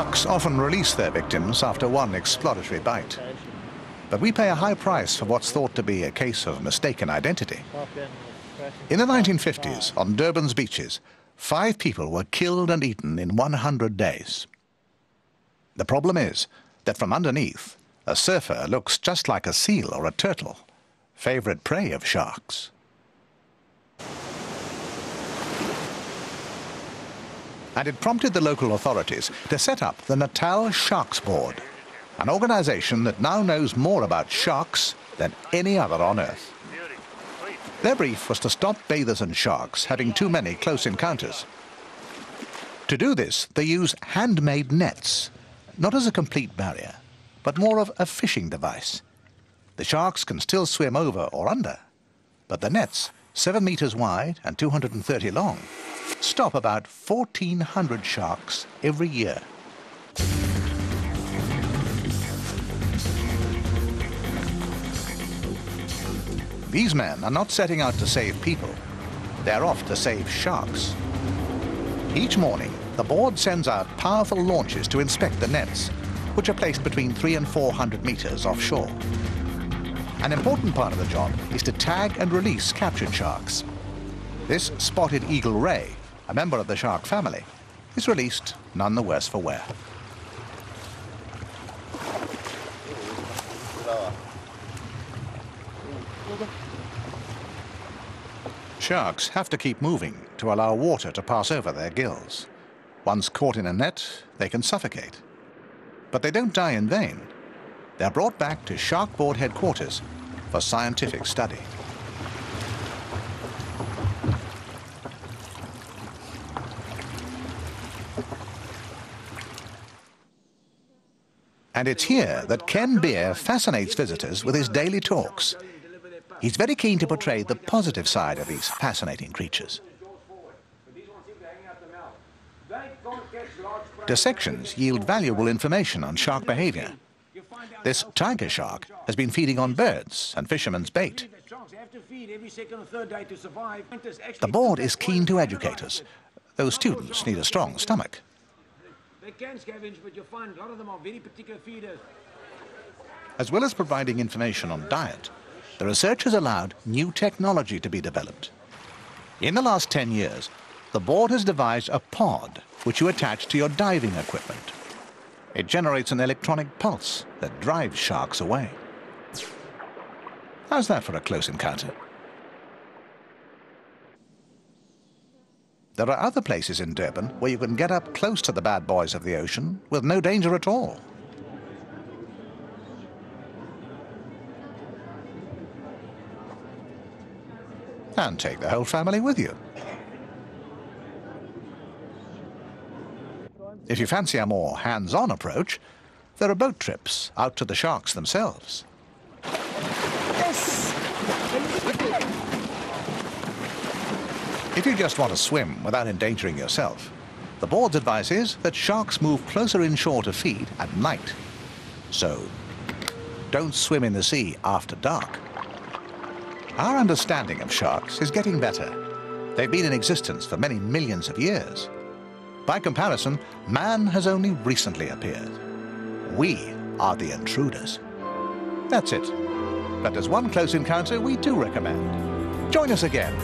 Sharks often release their victims after one exploratory bite. But we pay a high price for what's thought to be a case of mistaken identity. In the 1950s, on Durban's beaches, 5 people were killed and eaten in 100 days. The problem is that from underneath, a surfer looks just like a seal or a turtle, favorite prey of sharks. And it prompted the local authorities to set up the Natal Sharks Board, an organization that now knows more about sharks than any other on Earth. Their brief was to stop bathers and sharks having too many close encounters. To do this, they use handmade nets, not as a complete barrier, but more of a fishing device. The sharks can still swim over or under, but the nets, 7 meters wide and 230 long, stop about 1,400 sharks every year. These men are not setting out to save people. They're off to save sharks. Each morning, the board sends out powerful launches to inspect the nets, which are placed between 300 and 400 meters offshore. An important part of the job is to tag and release captured sharks. This spotted eagle ray, a member of the shark family, is released none the worse for wear. Sharks have to keep moving to allow water to pass over their gills. Once caught in a net, they can suffocate. But they don't die in vain. They're brought back to Shark Board headquarters for scientific study. And it's here that Ken Beer fascinates visitors with his daily talks. He's very keen to portray the positive side of these fascinating creatures. Dissections yield valuable information on shark behavior. This tiger shark has been feeding on birds and fishermen's bait. The board is keen to educate us. Those students need a strong stomach. They can scavenge, but you'll find a lot of them are very particular feeders. As well as providing information on diet, the research has allowed new technology to be developed. In the last 10 years, the board has devised a pod which you attach to your diving equipment. It generates an electronic pulse that drives sharks away. How's that for a close encounter? There are other places in Durban where you can get up close to the bad boys of the ocean with no danger at all. And take the whole family with you. If you fancy a more hands-on approach, there are boat trips out to the sharks themselves. Yes! If you just want to swim without endangering yourself, the board's advice is that sharks move closer inshore to feed at night. So, don't swim in the sea after dark. Our understanding of sharks is getting better. They've been in existence for many millions of years. By comparison, man has only recently appeared. We are the intruders. That's it. But there's one close encounter we do recommend. Join us again